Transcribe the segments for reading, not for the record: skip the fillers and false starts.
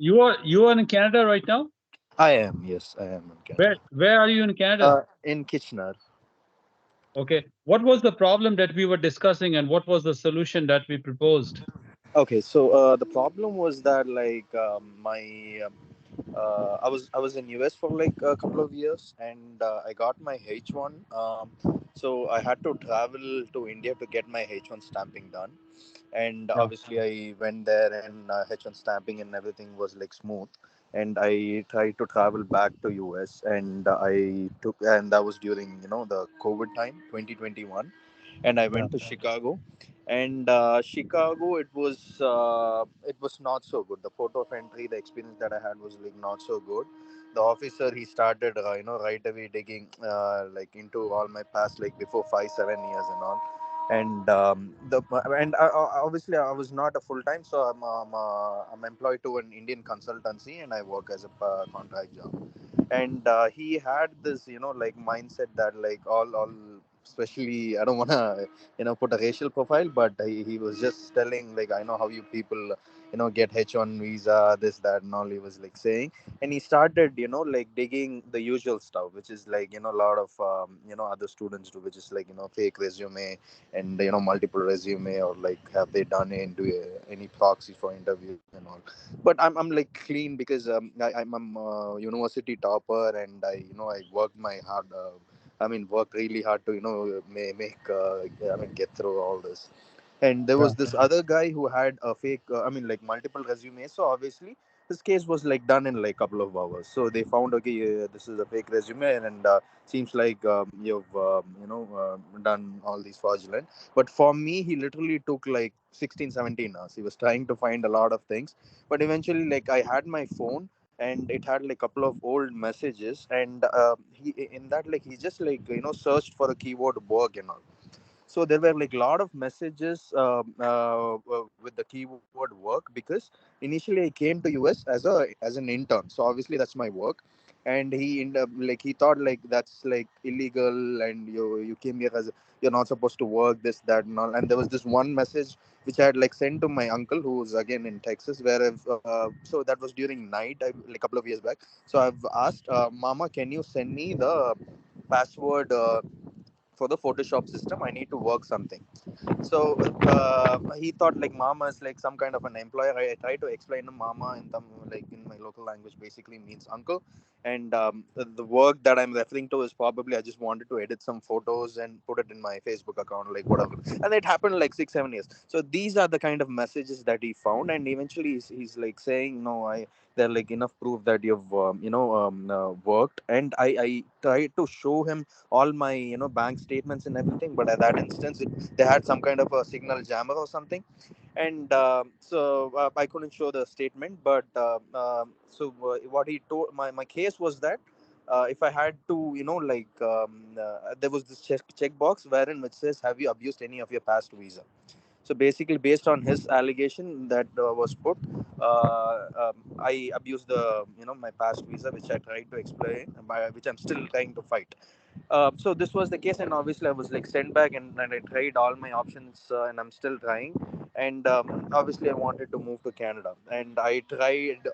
You are in Canada right now? I am, yes, I am in Canada. Where are you in Canada? In Kitchener. Okay. What was the problem that we were discussing, and what was the solution that we proposed? Okay, so the problem was that I was in US for like a couple of years, and I got my H1. So I had to travel to India to get my H1 stamping done, and Yeah. obviously I went there, and H1 stamping and everything was like smooth. And I tried to travel back to US, and and that was during the COVID time, 2021, and I Yeah. went to Chicago. And Chicago, it was not so good. The port of entry, the experience that I had was like not so good. The officer, he started right away digging like into all my past, like before 5 7 years and all. And the and obviously I was not a full time, so I'm employed to an Indian consultancy, and I work as a contract job. And he had this like mindset that like all especially, I don't want to put a racial profile, but he was just telling like, I know how you people get H1 visa, this that and all, he was like saying. And he started like digging the usual stuff, which is like a lot of other students do, which is like fake resume, and multiple resume, or like have they done into any proxy for interviews and all. But I'm like clean, because I'm a university topper, and I worked my hard worked really hard to make get through all this. And there Yeah. was this other guy who had a fake like multiple resumes, so obviously his case was like done in like couple of hours. So they found, okay, this is a fake resume, and seems like you've done all these fraudulent. But for me, he literally took like 16 17 hours. He was trying to find a lot of things, but eventually, like, I had my phone, and it had like a couple of old messages, and he in that, like, he just like searched for a keyword work and all. So there were like a lot of messages with the keyword work, because initially I came to US as an intern, so obviously that's my work. And he ended up like, he thought like that's like illegal, and you came here as you're not supposed to work, this that and all. And there was this one message which I had like sent to my uncle, who's again in Texas, where so that was during night, like a couple of years back. So I've asked, Mama, can you send me the password for the Photoshop system? I need to work something. So he thought like mama is like some kind of an employer. I tried to explain to mama in some, like, in my local language, basically means uncle. And the work that I'm referring to is probably I just wanted to edit some photos and put it in my Facebook account, like whatever. And it happened like 6 7 years. So these are the kind of messages that he found, and eventually he's like saying, no, I they're like enough proof that you've worked. And I tried to show him all my bank statements and everything, but at that instance they had some kind of a signal jammer or something. And so I couldn't show the statement. But what he told, my case was that if I had to there was this check box wherein which says, have you abused any of your past visa. So basically, based on his allegation that was put, I abused the my past visa, which I tried to explain, which I'm still trying to fight. So this was the case, and obviously I was like sent back, and I tried all my options, and I'm still trying. And obviously I wanted to move to Canada, and I tried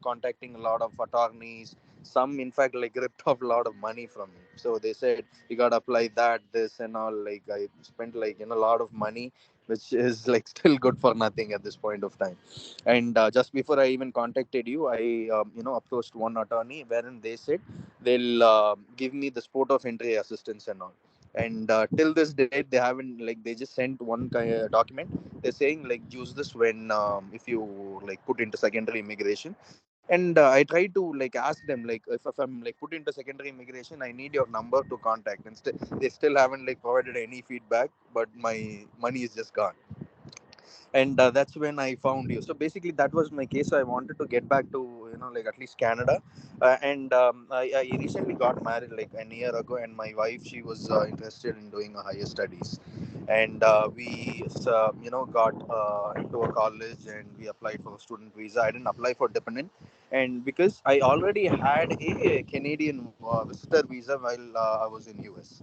contacting a lot of attorneys. Some in fact like ripped off a lot of money from me. So they said, you got to apply that, this and all. Like, I spent like a lot of money, which is like still good for nothing at this point of time. And just before I even contacted you, I approached one attorney, wherein they said they'll give me the sport of entry assistance and all. And till this date, they haven't, like, they just sent one kind of document. They're saying like, use this when if you like put into secondary immigration. And I try to like ask them, like, if I'm like put into secondary immigration, I need your number to contact. And they still haven't like provided any feedback, but my money is just gone. And that's when I found you. So basically that was my case. So I wanted to get back to like at least Canada. And I recently got married like a year ago, and my wife, she was interested in doing a higher studies. And we got into a college, and we applied for a student visa. I didn't apply for dependent, and because I already had a Canadian visitor visa while I was in US.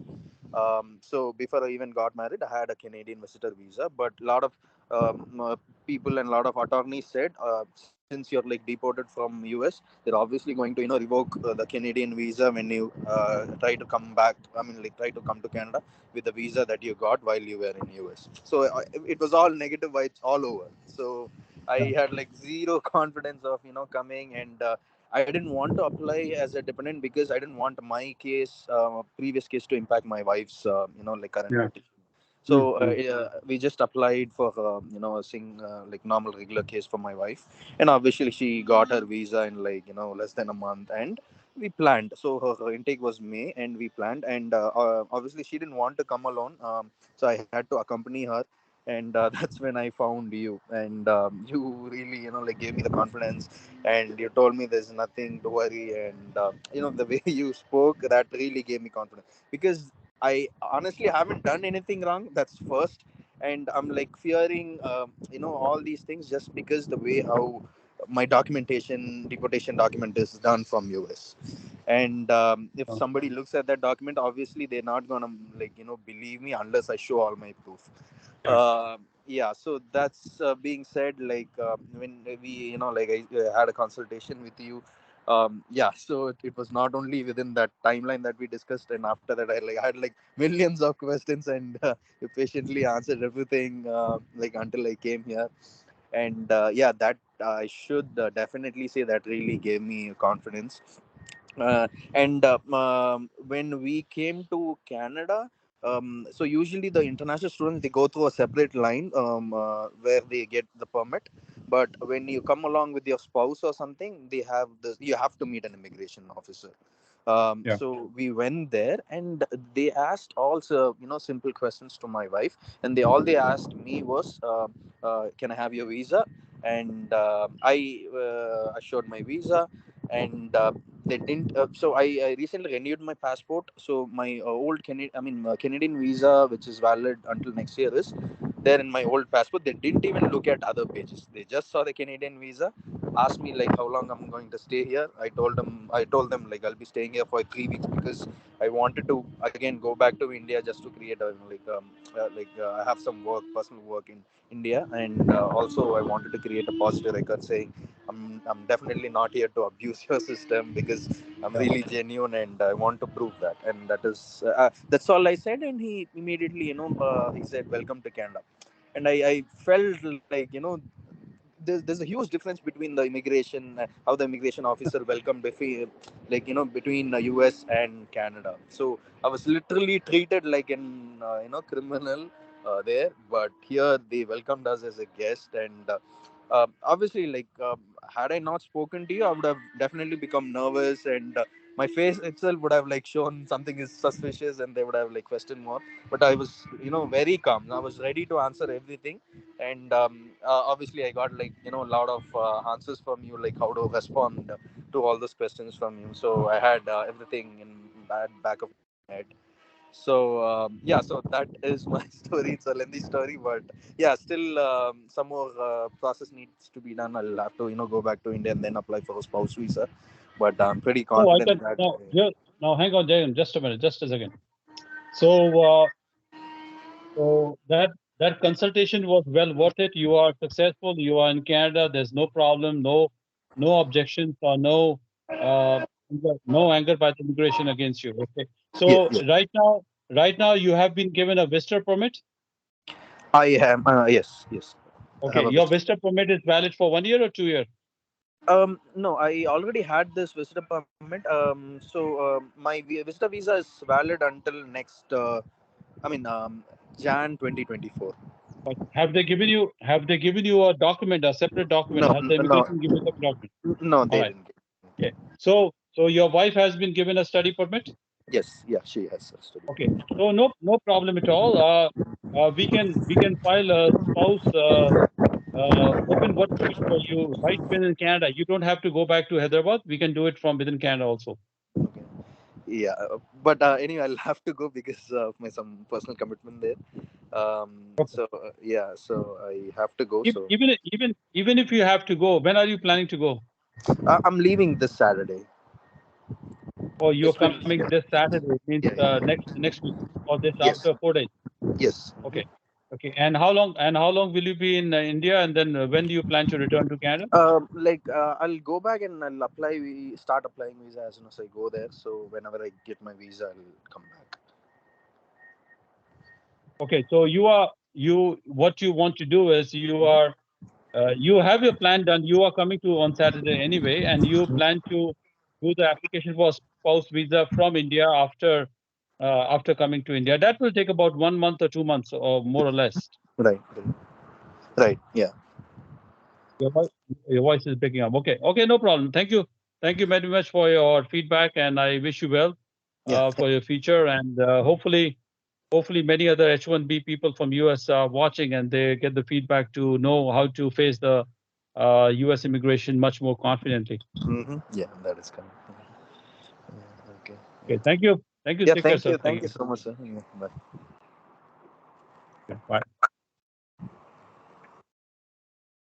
So before I even got married, I had a Canadian visitor visa. But a lot of people and a lot of attorneys said, since you're like deported from US, they're obviously going to revoke the Canadian visa when you try to come back. I mean, like try to come to Canada with the visa that you got while you were in US. So it was all negative vibes all over. So I had like zero confidence of coming, and I didn't want to apply as a dependent because I didn't want my case, previous case, to impact my wife's like current Yeah. petition. Mm, So mm. we just applied for a like normal regular case for my wife, and obviously she got her visa in like less than a month, and we planned. So her intake was May, and we planned, and obviously she didn't want to come alone, so I had to accompany her, and that's when I found you, and you really like gave me the confidence, and you told me there's nothing to worry, and the way you spoke, that really gave me confidence, because I honestly haven't done anything wrong. That's first, and I'm like fearing, all these things just because the way how my documentation, deportation document is done from US. And if Oh, somebody looks at that document, obviously they're not gonna like believe me unless I show all my proof. yeah. Yeah, so that's being said, like when we like I had a consultation with you, yeah, so it was not only within that timeline that we discussed, and after that I had like millions of questions, and you patiently answered everything, like until I came here. And yeah, that I should definitely say that really gave me confidence. And when we came to Canada, so usually the international students, they go through a separate line, where they get the permit. But when you come along with your spouse or something, they have the you have to meet an immigration officer. Yeah. So we went there, and they asked also simple questions to my wife, and they asked me was, can I have your visa? And I showed my visa, and they didn't. So I recently renewed my passport. So my Canadian visa, which is valid until next year, is there in my old passport. They didn't even look at other pages. They just saw the Canadian visa, asked me like how long I'm going to stay here. I told them like I'll be staying here for 3 weeks, because I wanted to again go back to India just to create a I have some work, personal work in India, and also I wanted to create a positive record saying I'm definitely not here to abuse your system, because I'm Yeah. really genuine, and I want to prove that. And that's all I said. And he immediately, he said, "Welcome to Canada." And I felt like there's a huge difference between the immigration, how the immigration officer welcomed between US and Canada. So I was literally treated like an criminal there, but here they welcomed us as a guest. And obviously, like had I not spoken to you, I would have definitely become nervous, and my face itself would have like shown something is suspicious, and they would have like questioned more. But I was very calm. I was ready to answer everything. And obviously I got like a lot of answers from you, like how to respond to all those questions from you. So I had everything in back of my head. So yeah, so that is my story. It's a lengthy story, but yeah, still some more process needs to be done. I'll have to go back to India and then apply for a spouse visa, but I'm pretty No, I confident can that now. Now, hang on, Jagan, just a minute, just a second. So, so that consultation was well worth it. You are successful. You are in Canada. There's no problem. No objections or uh, no anger by the immigration against you. Okay. yeah, So yeah. right now you have been given a visitor permit. I am yes, yes, I Okay. have a Your visitor. visitor permit is valid for 1 year or 2 year. No, I already had this visitor permit. My visitor visa is valid until next, Jan 2024. But have they given you a document, a separate document? No, Has the no, immigration given you a separate document? no, All they right. didn't. Okay. So your wife has been given a study permit. Yes, yeah, she has a study Okay. permit. So no problem at all. We can file a spouse open work permit for you right within Canada. You don't have to go back to Hyderabad. We can do it from within Canada also. Okay. Yeah, but anyway, I'll have to go because of my some personal commitment there. Okay. Yeah, so I have to go. So Even if you have to go, when are you planning to go? I'm leaving this Saturday. Or you're This will, coming yeah, this Saturday? Means yeah, yeah. next week or this Yes, after 4 days. yes. Okay. Okay. And how long? And how long will you be in India? And then when do you plan to return to Canada? I'll go back and I'll apply. We start applying visa as soon as I go there. So whenever I get my visa, I'll come back. Okay. So you what you want to do is you have your plan done. You are coming to on Saturday anyway, and you plan to do the application for spouse visa from India after coming to India. That will take about 1 month or 2 months, or more or less. Right, right, right. Yeah, Your voice, your voice is picking up. Okay, okay, no problem. Thank you very much for your feedback, and I wish you well yeah. for your future, and hopefully many other H1B people from US are watching and they get the feedback to know how to face the US immigration much more confidently. Yeah, that is correct. Yeah, okay. Okay, Yeah. thank you. Yeah. Take care, sir. Thank Thank you you. so much, sir. Yeah, bye. Okay, bye.